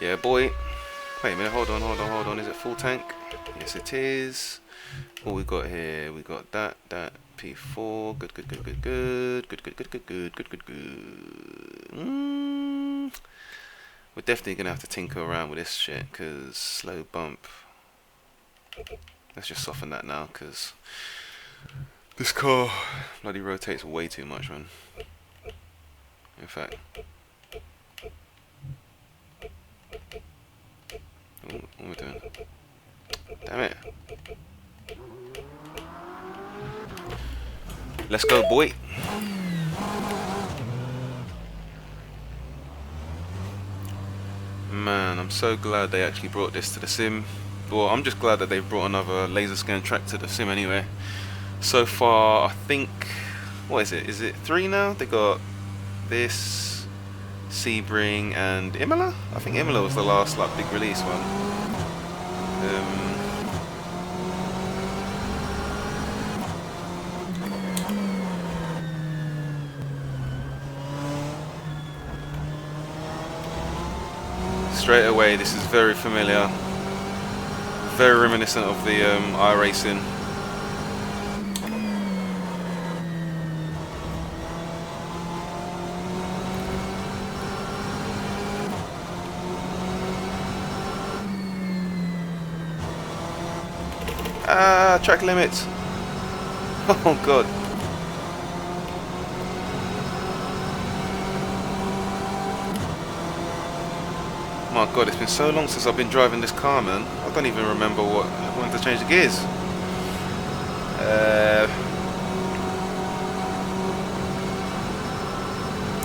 Yeah, boy. Wait a minute, hold on, hold on, hold on. Is it full tank? Yes, it is. What we got here? We got that P4. Good, good, good, good, good, good, good, good, good, good, good, good, good. We're definitely gonna have to tinker around with this shit, cause slow bump. Let's just soften that now, cause this car bloody rotates way too much, man. In fact. Ooh, what are we doing? Damn it. Let's go, boy. Man, I'm so glad they actually brought this to the sim. Well, I'm just glad that they've brought another laser scan track to the sim anyway. So far, I think, what is it? Is it 3 now? They got this, Sebring, and Imola? I think Imola was the last like big release one. Straight away, this is very familiar, very reminiscent of the iRacing. Ah, track limits. Oh god. My god, it's been so long since I've been driving this car, man. I don't even remember when to change the gears.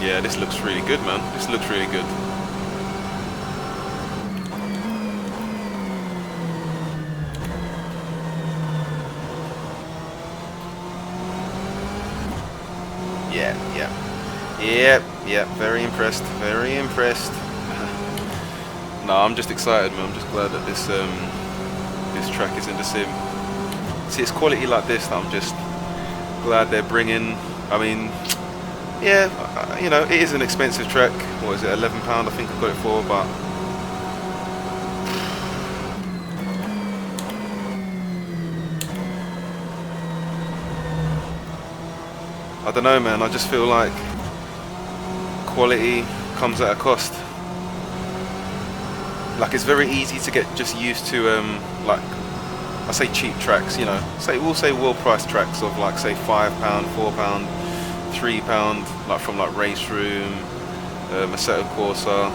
Yeah, this looks really good, man. This looks really good. Yeah, very impressed, very impressed. No, I'm just excited, man. I'm just glad that this track is in the sim. See, it's quality like this that I'm just glad they're bringing. I mean, yeah, you know, it is an expensive track. What is it, £11? I think I got it for, but I don't know, man. I just feel like quality comes at a cost. Like, it's very easy to get just used to like, I say cheap tracks, you know. We'll say well priced tracks of like, say, £5, £4, £3, like from like Race Room, Assetto Corsa.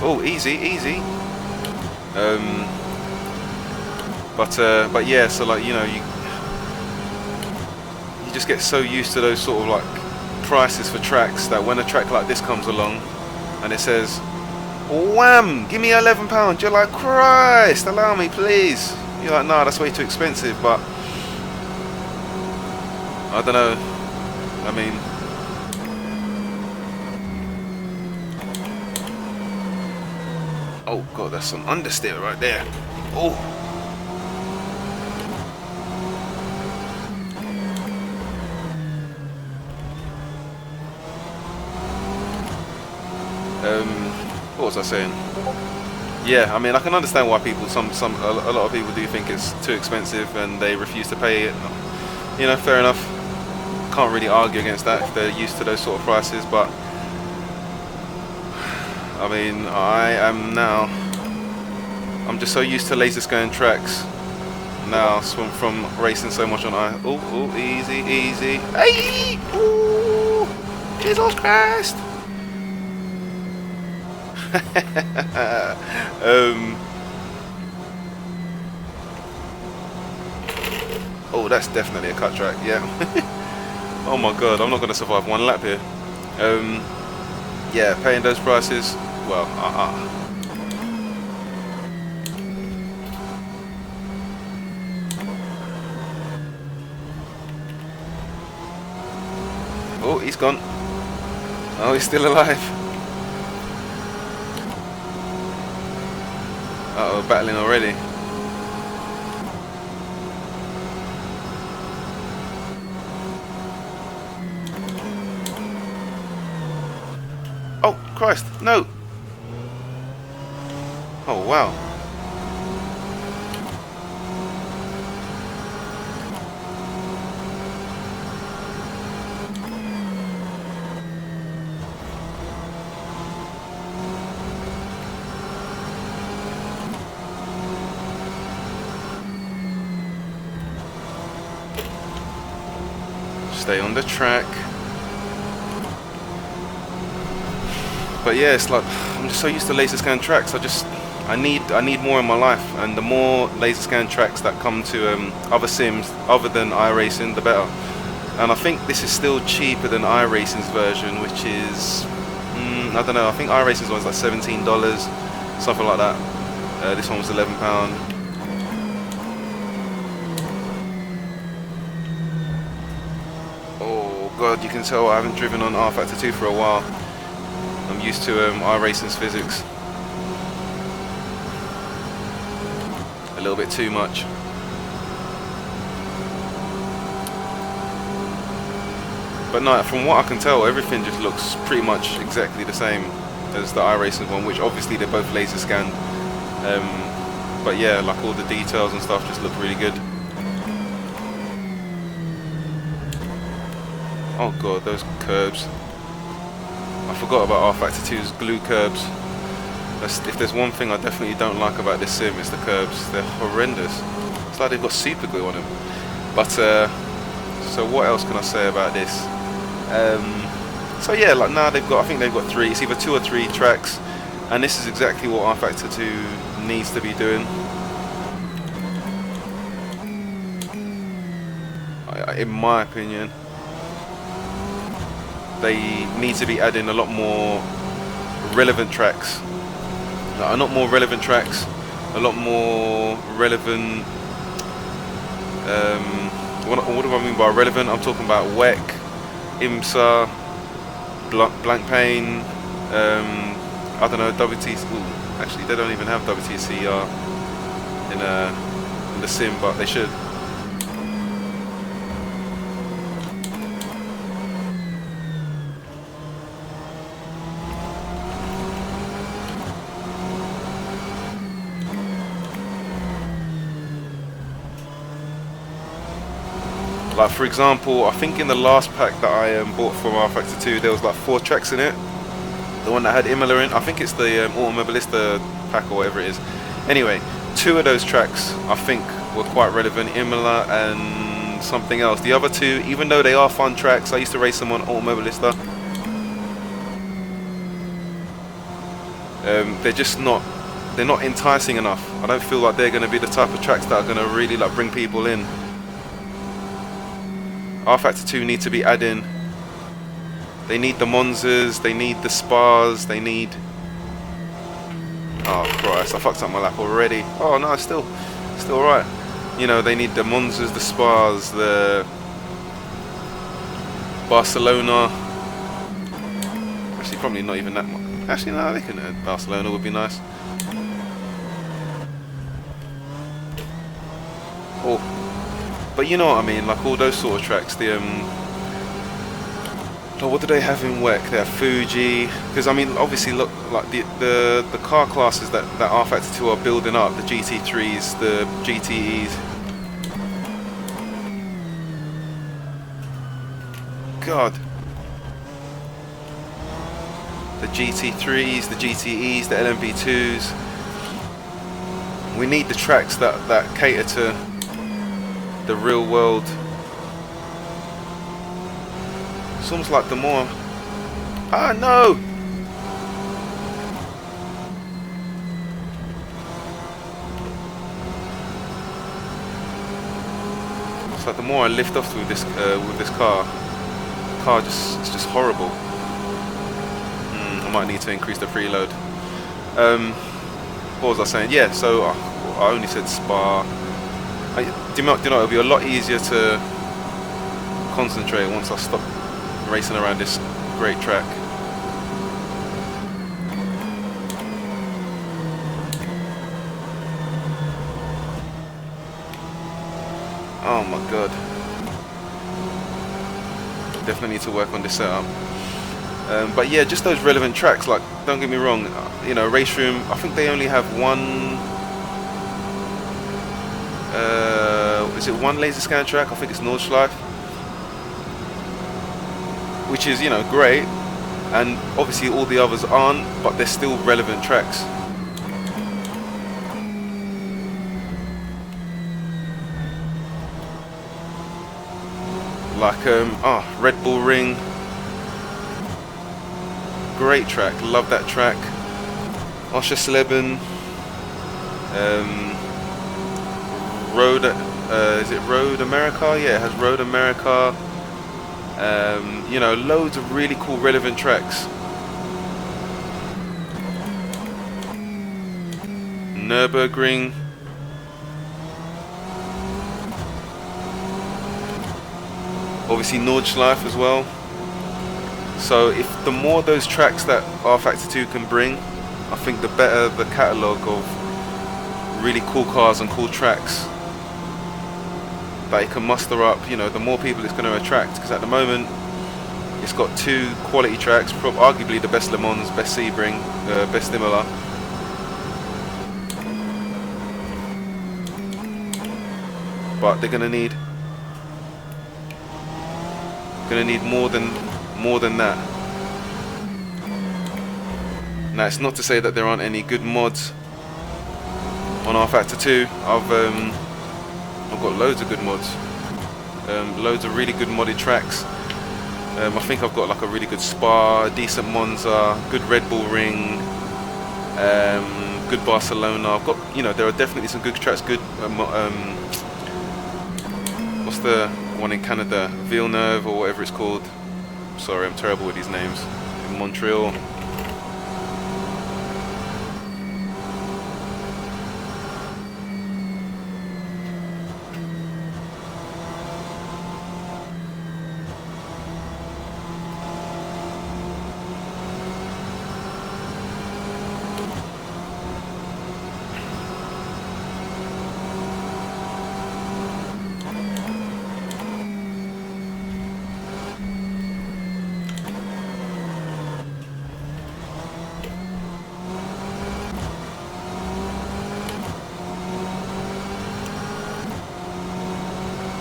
Oh, easy, easy. But yeah, so like, you know, you just get so used to those sort of like prices for tracks that when a track like this comes along and it says, wham, give me £11, you're like, Christ, allow me, please. You're like, nah, that's way too expensive. But I don't know. I mean, oh god, that's some understeer right there. Oh. What was I saying? Yeah, I mean, I can understand why people, a lot of people do think it's too expensive and they refuse to pay it. You know, fair enough. Can't really argue against that if they're used to those sort of prices. But I mean, I'm just so used to laser scan tracks now from racing so much on oh, easy, easy. Hey, ooh, Jesus Christ. Oh, that's definitely a cut track, yeah. Oh my god, I'm not going to survive one lap here. Yeah, paying those prices, well, Oh, he's gone. Oh, he's still alive. Uh-oh, battling already. Christ, no! Oh wow. Stay on the track. But yeah, it's like I'm just so used to laser scan tracks. I need more in my life, and the more laser scan tracks that come to other sims other than iRacing, the better. And I think this is still cheaper than iRacing's version, which is I don't know. I think iRacing's one's like $17, something like that. This one was £11. God, you can tell I haven't driven on rfactor 2 for a while. I'm used to iRacing's physics. A little bit too much. But no, from what I can tell, everything just looks pretty much exactly the same as the iRacing one, which obviously they're both laser scanned. But yeah, like all the details and stuff just look really good. Oh god, those curbs. I forgot about rfactor 2's glue curbs. If there's one thing I definitely don't like about this sim, it's the curbs. They're horrendous. It's like they've got super glue on them. But so what else can I say about this? So yeah, like now I think they've got 3. It's either 2 or 3 tracks, and this is exactly what rfactor 2 needs to be doing. In my opinion. They need to be adding a lot more relevant tracks. Not more relevant tracks, a lot more relevant. What do I mean by relevant? I'm talking about WEC, IMSA, Blank Pane. I don't know, WTC. Actually, they don't even have WTCR in the sim, but they should. Like for example, I think in the last pack that I bought from rfactor 2, there was like 4 tracks in it. The one that had Imola in, I think it's the Automobilista pack or whatever it is. Anyway, 2 of those tracks I think were quite relevant, Imola and something else. The other 2, even though they are fun tracks, I used to race them on Automobilista. They're just not enticing enough. I don't feel like they're going to be the type of tracks that are going to really like bring people in. rfactor 2 need to be adding. They need the Monzas, they need the Spas, they need. Oh Christ! I fucked up my lap already. Oh no, it's still right. You know, they need the Monzas, the Spas, the Barcelona. Actually, probably not even that much. Actually, no, they can add Barcelona would be nice. Oh. But you know what I mean, like all those sort of tracks, the what do they have in WEC? They have Fuji, because I mean obviously look, like the car classes that rfactor 2 are building up, the GT3s, the GTEs. God. The GT3s, the GTEs, the LMV2s. We need the tracks that cater to the real world. It's almost like the more. Ah no! It's like the more I lift off with this car, the car it's just horrible. I might need to increase the preload. What was I saying? Yeah, so I only said Spa. Do you know, it'll be a lot easier to concentrate once I stop racing around this great track. Oh my god. Definitely need to work on this setup. But yeah, just those relevant tracks. Like, don't get me wrong, you know, Race Room, I think they only have one. Is it one laser scan track? I think it's Nordschleife, which is, you know, great. And obviously all the others aren't, but they're still relevant tracks. Like Red Bull Ring, great track, love that track. Oschersleben, Road, is it Road America? Yeah, it has Road America. You know, loads of really cool relevant tracks. Nürburgring. Obviously Nordschleife as well. So if the more those tracks that rFactor 2 can bring, I think the better the catalogue of really cool cars and cool tracks that it can muster up, you know, the more people it's going to attract. Because at the moment it's got 2 quality tracks, arguably the best Le Mans, best Sebring, best Imola. But they're going to need more than that. Now it's not to say that there aren't any good mods on rFactor 2. I've got loads of good mods, loads of really good modded tracks. I think I've got like a really good Spa, a decent Monza, good Red Bull Ring, good Barcelona. I've got, you know, there are definitely some good tracks. Good what's the one in Canada, Villeneuve or whatever it's called. Sorry, I'm terrible with these names. In Montreal.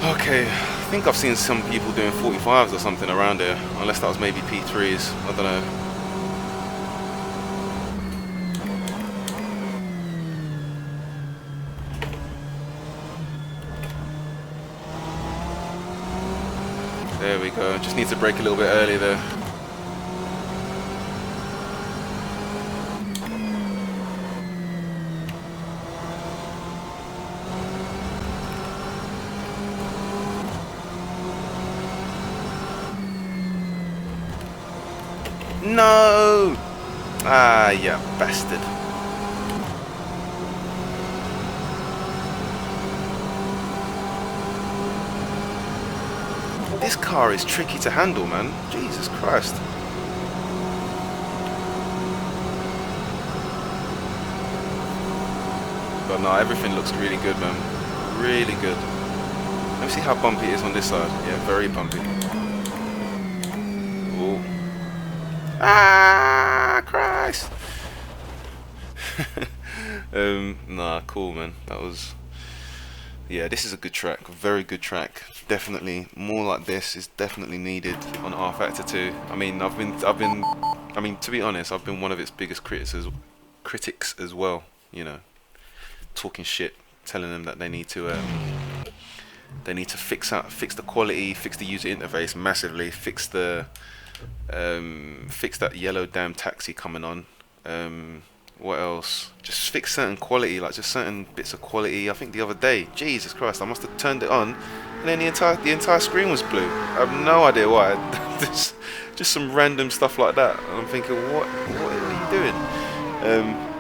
Okay, I think I've seen some people doing 45s or something around here, unless that was maybe P3s, I don't know. There we go, just need to brake a little bit early there. No! Ah, yeah, bastard. This car is tricky to handle, man. Jesus Christ. But no, everything looks really good, man. Really good. Let me see how bumpy it is on this side. Yeah, very bumpy. Oh. Ah, Christ. Nah, cool, man. That was, yeah, this is a good track, a very good track. Definitely more like this is definitely needed on rFactor 2. I mean, I mean, to be honest, I've been one of its biggest critics as well. You know, talking shit, telling them that they need to fix the quality, fix the user interface massively, fix that yellow damn taxi coming on. What else? Just fix certain quality, like just certain bits of quality. I think the other day, Jesus Christ, I must have turned it on, and then the entire screen was blue. I have no idea why. just some random stuff like that. And I'm thinking, what are you doing?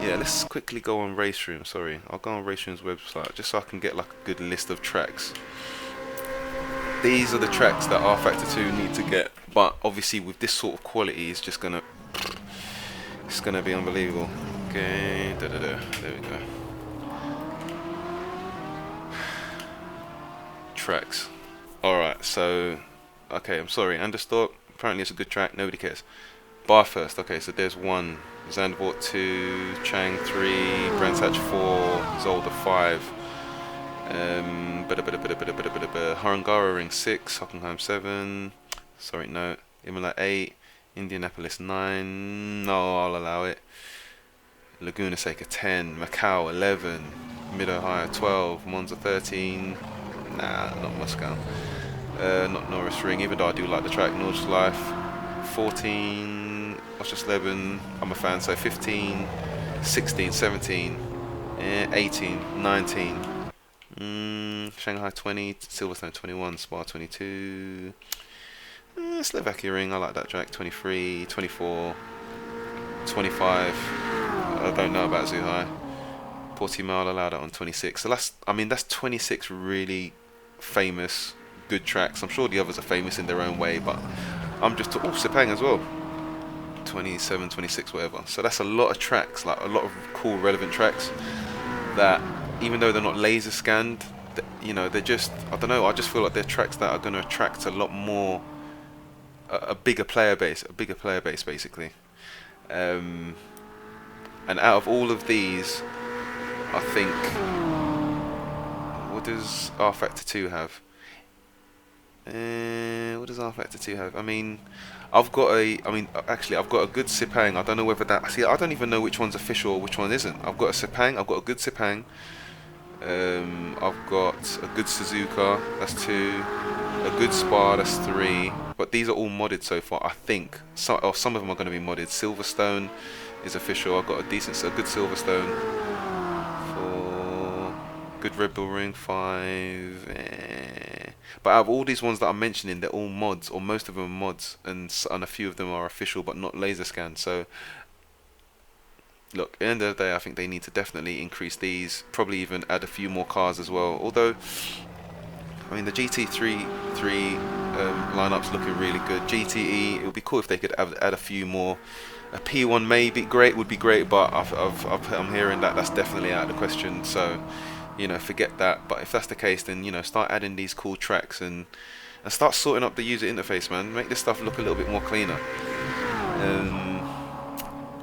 Yeah, let's quickly go on Race Room. Sorry, I'll go on Race Room's website just so I can get like a good list of tracks. These are the tracks that rFactor 2 need to get, but obviously with this sort of quality, it's gonna be unbelievable. Okay, there we go. Tracks. Alright, so okay, I'm sorry, Anderstorp, apparently it's a good track, nobody cares. Bathurst. Okay, so there's 1, Zandvoort 2, Chang 3, Brands Hatch 4, Zolder 5. Harangara Ring 6, Hockenheim 7. Sorry, no. Imola 8, Indianapolis 9. No, I'll allow it. Laguna Seca 10, Macau 11, Mid Ohio 12, Monza 13. Nah, not Moscow. Not Norris Ring, even though I do like the track. Nordschleife 14, Oschersleben. I'm a fan, so 15, 16, 17, 18, 19. Shanghai 20, Silverstone 21, Spa 22. Slovakia Ring, I like that track. 23, 24, 25. I don't know about Zhuhai. Portimao allowed that on 26. So that's 26 really famous, good tracks. I'm sure the others are famous in their own way, but I'm just Sepang as well. 27, 26, whatever. So that's a lot of tracks, like a lot of cool, relevant tracks that, even though they're not laser scanned, they're just, I don't know, I just feel like they're tracks that are going to attract a lot more, a bigger player base basically. And out of all of these, I think, what does rfactor 2 have? What does rfactor 2 have? I've got a good Sepang. I don't know whether that, I don't even know which one's official or which one isn't. I've got a Sepang, I've got a good Sepang. I've got a good Suzuka, that's 2. A good Spa, that's 3. But these are all modded so far, I think. Some of them are going to be modded. Silverstone is official. I've got a good Silverstone. 4. Good Red Bull Ring, 5. But out of all these ones that I'm mentioning, they're all mods, or most of them are mods, and a few of them are official but not laser scanned. So look, at the end of the day, I think they need to definitely increase these, probably even add a few more cars as well. Although, the GT3 lineup's looking really good. GTE, it would be cool if they could add a few more. A P1 would be great, but I'm hearing that that's definitely out of the question. So, forget that. But if that's the case, then start adding these cool tracks and start sorting up the user interface, man. Make this stuff look a little bit more cleaner.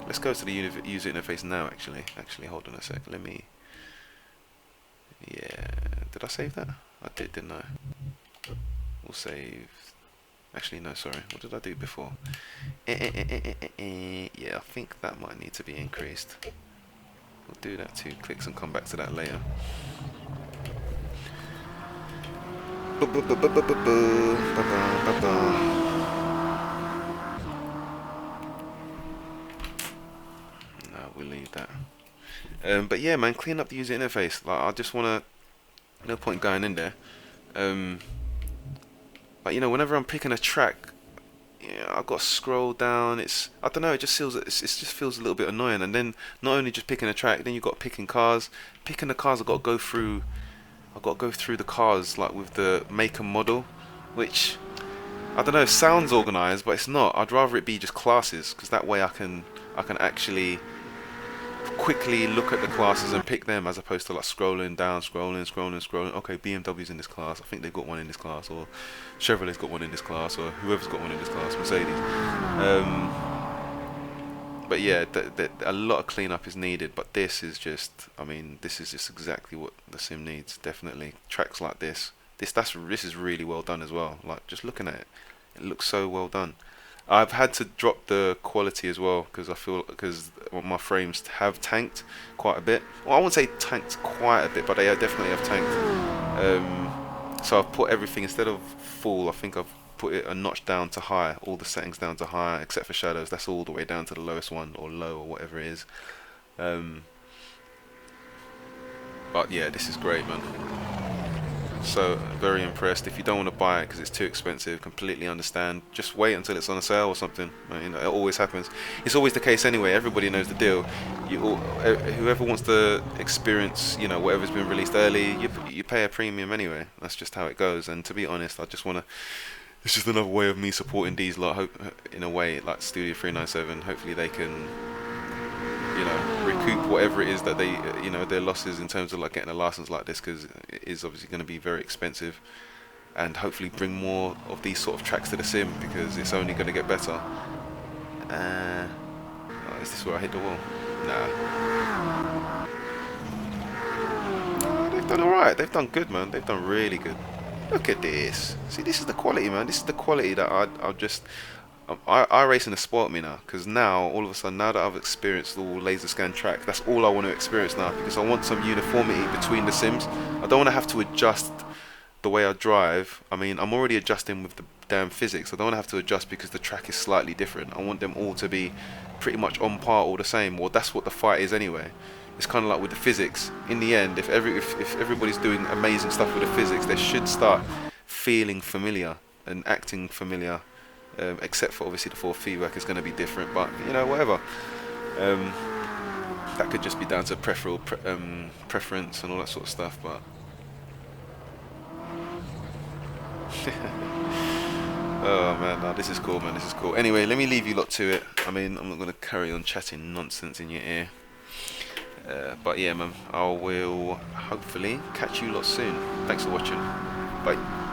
Let's go to the user interface now. Actually, hold on a sec. Yeah, did I save that? I did, didn't I? We'll save. Actually, no, sorry. What did I do before? Yeah, I think that might need to be increased. We'll do that 2 clicks and come back to that later. No, we'll leave that. But yeah, man, clean up the user interface. Like, I just wanna. No point going in there. Like, whenever I'm picking a track, I've got to scroll down. I don't know. It just feels a little bit annoying. And then not only just picking a track, then you've got picking cars. Picking the cars, I've got to go through the cars, like with the make and model, which I don't know. Sounds organized, but it's not. I'd rather it be just classes, because that way I can actually quickly look at the classes and pick them, as opposed to like scrolling down, scrolling. Okay, BMW's in this class. I think they've got one in this class, or Chevrolet's got one in this class, or whoever's got one in this class, Mercedes. But yeah, a lot of cleanup is needed. But this is just exactly what the sim needs. Definitely tracks like this. This is really well done as well. Like, just looking at it, it looks so well done. I've had to drop the quality as well, because my frames have tanked quite a bit. Well, I won't say tanked quite a bit, but they definitely have tanked. So I've put everything, instead of full, I think I've put it a notch down to high, all the settings down to high, except for shadows. That's all the way down to the lowest one, or low, or whatever it is. But yeah, this is great, man. So very impressed. If you don't want to buy it because it's too expensive, completely understand. Just wait until it's on a sale or something. It always happens. It's always the case anyway. Everybody knows the deal. Whoever wants to experience, whatever's been released early, you pay a premium anyway. That's just how it goes. And to be honest, I just want to. It's just another way of me supporting these lot. In a way, like Studio 397. Hopefully they can, recoup whatever it is that they, their losses in terms of like getting a license like this, because it is obviously going to be very expensive, and hopefully bring more of these sort of tracks to the sim, because it's only going to get better. Oh, is this where I hit the wall? Nah. No, they've done alright. They've done good, man. They've done really good. Look at this. See, this is the quality, man. This is the quality that I'll just... I racing a sport me now, because now, all of a sudden, now that I've experienced all laser scan track, that's all I want to experience now, because I want some uniformity between the sims. I don't want to have to adjust the way I drive. I mean, I'm already adjusting with the damn physics. I don't want to have to adjust because the track is slightly different. I want them all to be pretty much on par, all the same. Well, that's what the fight is anyway. It's kind of like with the physics. In the end, if everybody's doing amazing stuff with the physics, they should start feeling familiar and acting familiar. Except for obviously the force feedback is going to be different, but you know, whatever. That could just be down to preference and all that sort of stuff. But oh man, no, this is cool, man. This is cool. Anyway, let me leave you lot to it. I mean, I'm not going to carry on chatting nonsense in your ear. But yeah, man, I will hopefully catch you lot soon. Thanks for watching. Bye.